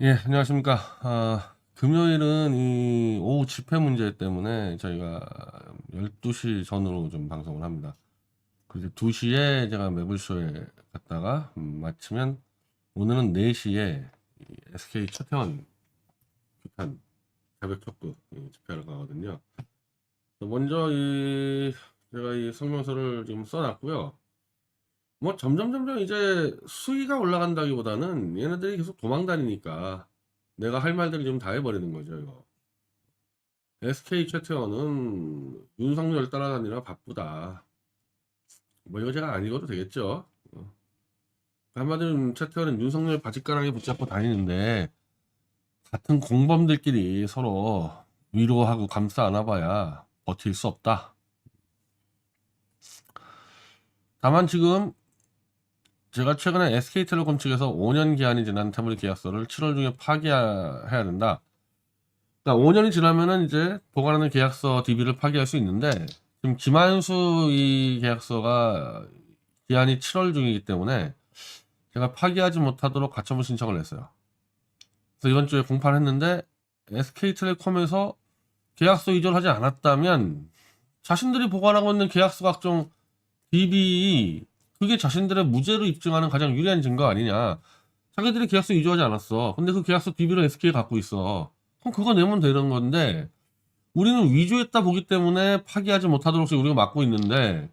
예, 안녕하십니까. 금요일은 이 오후 집회 문제 때문에 저희가 12시 전으로 좀 방송을 합니다. 그래서 2시에 제가 매불쇼에 갔다가 마치면 오늘은 4시에 SK 최태원 규탄 자백 촉구 집회를 가거든요. 먼저 제가 이 성명서를 지금 써놨고요. 뭐 점점 이제 수위가 올라간다기보다는 얘네들이 계속 도망 다니니까 내가 할 말들을 좀 다 해버리는 거죠, 이거. SK 최태원은 윤석열 따라다니느라 바쁘다. 뭐 이거 제가 안 읽어도 되겠죠. 한마디로 최태원은 윤석열 바짓가랑에 붙잡고 다니는데 같은 공범들끼리 서로 위로하고 감싸 안아봐야 버틸 수 없다. 다만 지금 제가 최근에 SK텔레콤 측에서 5년 기한이 지난 태블릿 계약서를 7월 중에 파기해야 된다. 그러니까 5년이 지나면은 이제 보관하는 계약서 DB를 파기할 수 있는데 지금 김한수 이 계약서가 기한이 7월 중이기 때문에 제가 파기하지 못하도록 가처분 신청을 냈어요. 그래서 이번 주에 공판했는데 SK텔레콤에서 계약서 이전하지 않았다면 자신들이 보관하고 있는 계약서 각종 DB 그게 자신들의 무죄로 입증하는 가장 유리한 증거 아니냐. 자기들이 계약서 위조하지 않았어. 근데 그 계약서 DB를 SK에 갖고 있어. 그럼 그거 내면 되는 건데 우리는 위조했다 보기 때문에 파기하지 못하도록 우리가 막고 있는데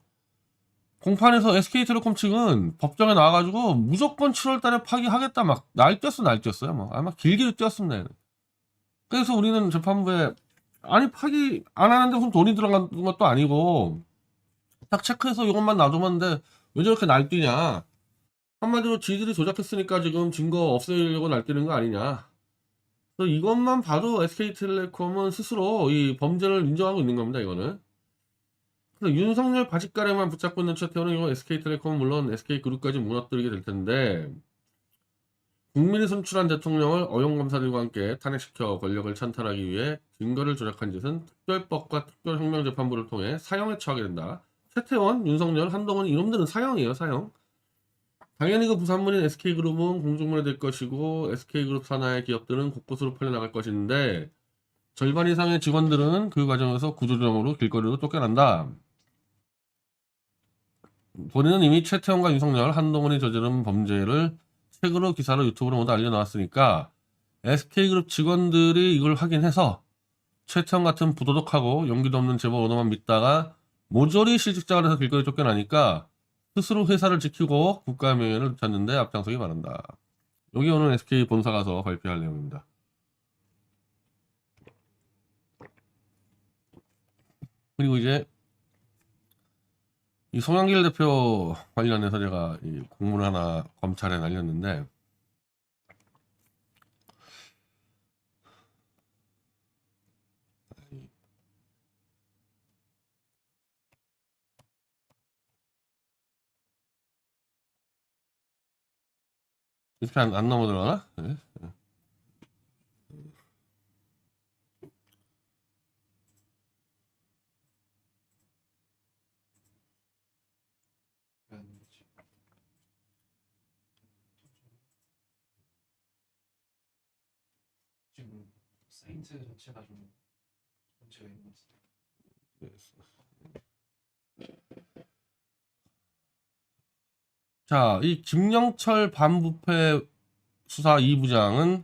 공판에서 SK텔레콤 측은 법정에 나와가지고 무조건 7월달에 파기하겠다 막 날뛰었어요. 뭐 아마 길게 뛰었습니다. 그래서 우리는 재판부에 아니 파기 안 하는데 무슨 돈이 들어간 것도 아니고 딱 체크해서 이것만 놔두면 돼. 왜 저렇게 날뛰냐. 한마디로 지들이 조작했으니까 지금 증거 없애려고 날뛰는 거 아니냐. 그래서 이것만 봐도 SK텔레콤은 스스로 이 범죄를 인정하고 있는 겁니다, 이거는. 그래서 윤석열 바짓가래만 붙잡고 있는 최태원은 이거 SK텔레콤은 물론 SK그룹까지 무너뜨리게 될 텐데, 국민이 선출한 대통령을 어용검사들과 함께 탄핵시켜 권력을 찬탈하기 위해 증거를 조작한 짓은 특별법과 특별혁명재판부를 통해 사형에 처하게 된다. 최태원, 윤석열, 한동훈 이놈들은 사형이에요, 사형. 당연히 그 부산물인 SK그룹은 공중분해 될 것이고 SK그룹 산하의 기업들은 곳곳으로 풀려나갈 것인데 절반 이상의 직원들은 그 과정에서 구조조정으로 길거리로 쫓겨난다. 본인은 이미 최태원과 윤석열, 한동훈이 저지른 범죄를 책으로 기사로 유튜브로 모두 알려놨으니까 SK그룹 직원들이 이걸 확인해서 최태원 같은 부도덕하고 용기도 없는 재벌 오너만 믿다가 모조리 실직자가 돼서 길거리 쫓겨나니까 스스로 회사를 지키고 국가 명예를 찾는데 앞장서기 바란다. 여기 오늘 SK 본사 가서 발표할 내용입니다. 그리고 이제 이 송영길 대표 관련해서 제가 이 공문 하나 검찰에 날렸는데 이렇게 안 넘어들어가나? 네. 지금 사이트 자체가 좀 문제가 있는 것 자, 이 김영철 반부패 수사 2부장은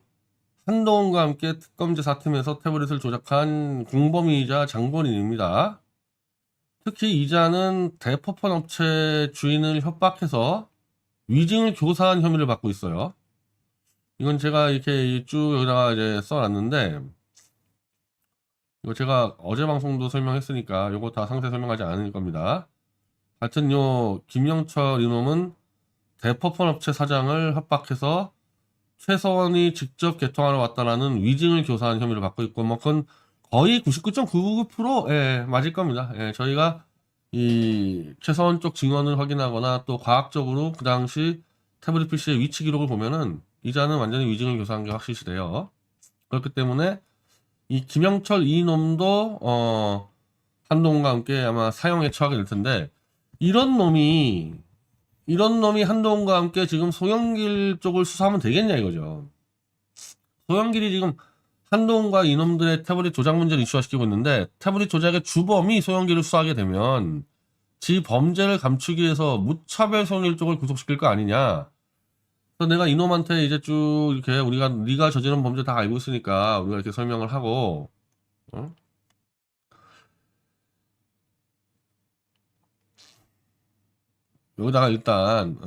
한동훈과 함께 특검제 사팀에서 태블릿을 조작한 공범이자 장본인입니다. 특히 이자는 대포폰 업체 주인을 협박해서 위증을 교사한 혐의를 받고 있어요. 이건 제가 이렇게 쭉 여기다가 이제 써놨는데, 이거 제가 어제 방송도 설명했으니까 이거 다 상세 설명하지 않을 겁니다. 하여튼 요 김영철 이놈은 대포폰 업체 사장을 협박해서 최서원이 직접 개통하러 왔다라는 위증을 교사한 혐의를 받고 있고, 뭐 그건 거의 99.99% 예, 맞을 겁니다. 예, 저희가 이 최서원 쪽 증언을 확인하거나 또 과학적으로 그 당시 태블릿 PC의 위치 기록을 보면은 이자는 완전히 위증을 교사한 게 확실시 돼요. 그렇기 때문에 이 김영철 이놈도 한동훈과 함께 아마 사형에 처하게 될 텐데 이런 놈이 한동훈과 함께 지금 송영길 쪽을 수사하면 되겠냐 이거죠. 소영길이 지금 한동훈과 이놈들의 태블릿 조작 문제를 이슈화시키고 있는데 태블릿 조작의 주범이 소영길을 수사하게 되면 지 범죄를 감추기 위해서 무차별 소영길 쪽을 구속시킬 거 아니냐. 그래서 내가 이놈한테 이제 쭉 이렇게 우리가 네가 저지른 범죄 다 알고 있으니까 우리가 이렇게 설명을 하고 여기다가 일단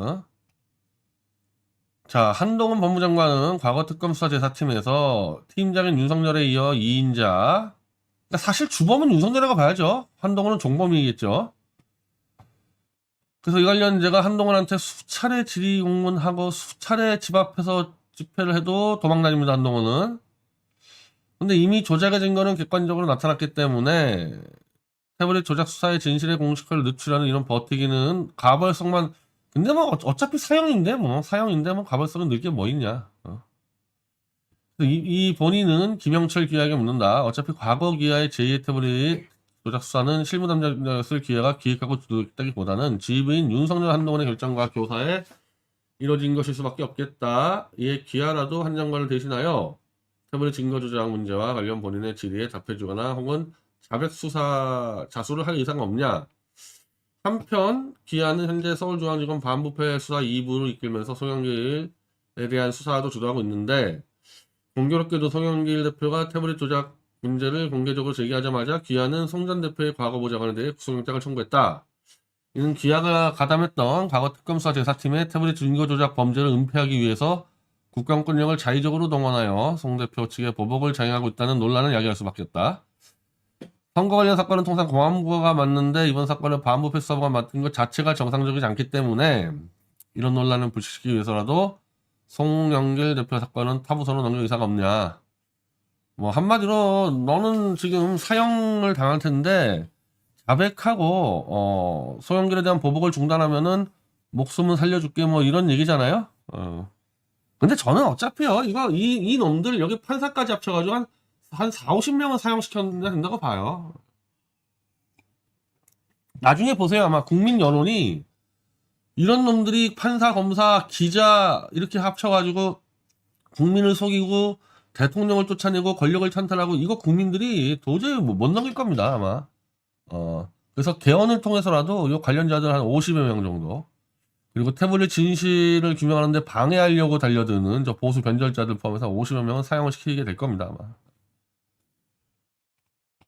자, 한동훈 법무장관은 과거 특검 수사 제사팀에서 팀장인 윤석열에 이어 2인자. 그러니까 사실 주범은 윤석열이라고 봐야죠. 한동훈은 종범이겠죠. 그래서 이 관련자가 한동훈한테 수차례 질의 공문하고 수차례 집 앞에서 집회를 해도 도망다닙니다. 한동훈은. 근데 이미 조작의 증거는 객관적으로 나타났기 때문에 태블릿 조작 수사의 진실의 공식화를 늦추려는 이런 버티기는 가벌성만. 근데 뭐 어차피 사형인데 뭐 가벌성은 늘 게 뭐 있냐. 이 본인은 김영철 기아에게 묻는다. 어차피 과거 기아의 제2의 태블릿 조작 수사는 실무 담당자였을 기아가 기획하고 주도했다기보다는 지휘부인 윤석열 한동훈의 결정과 교사에 이뤄진 것일 수밖에 없겠다. 이에 기아라도 한 장관을 대신하여 태블릿 증거 조작 문제와 관련 본인의 질의에 답해주거나 혹은 자백 수사 자수를 할 의사가 없냐. 한편 기아는 현재 서울중앙지검 반부패 수사 2부를 이끌면서 송영길에 대한 수사도 주도하고 있는데 공교롭게도 송영길 대표가 태블릿 조작 문제를 공개적으로 제기하자마자 기아는 송 전 대표의 과거 보좌관에 대해 구속영장을 청구했다. 이는 기아가 가담했던 과거 특검 수사 제사팀의 태블릿 증거 조작 범죄를 은폐하기 위해서 국정권력을 자의적으로 동원하여 송 대표 측의 보복을 장애하고 있다는 논란을 야기할 수밖에 없다. 선거 관련 사건은 통상 공안부가 맡는데 이번 사건은 반부패 수사부가 맡은 것 자체가 정상적이지 않기 때문에 이런 논란을 불식시키기 위해서라도 송영길 대표 사건은 타부서로 넘길 의사가 없냐. 뭐 한마디로 너는 지금 사형을 당할 텐데 자백하고 송영길에 대한 보복을 중단하면은 목숨은 살려줄게 뭐 이런 얘기잖아요. 근데 저는 어차피요 이 놈들 여기 판사까지 합쳐가지고 한 4, 50명은 사형시켜야 된다고 봐요. 나중에 보세요. 아마 국민 여론이 이런 놈들이 판사, 검사, 기자 이렇게 합쳐가지고 국민을 속이고 대통령을 쫓아내고 권력을 찬탈하고 이거 국민들이 도저히 못 넘길 겁니다. 아마. 그래서 개헌을 통해서라도 이 관련자들 한 50여 명 정도 그리고 태블릿 진실을 규명하는데 방해하려고 달려드는 저 보수 변절자들 포함해서 50여 명은 사형을 시키게 될 겁니다. 아마.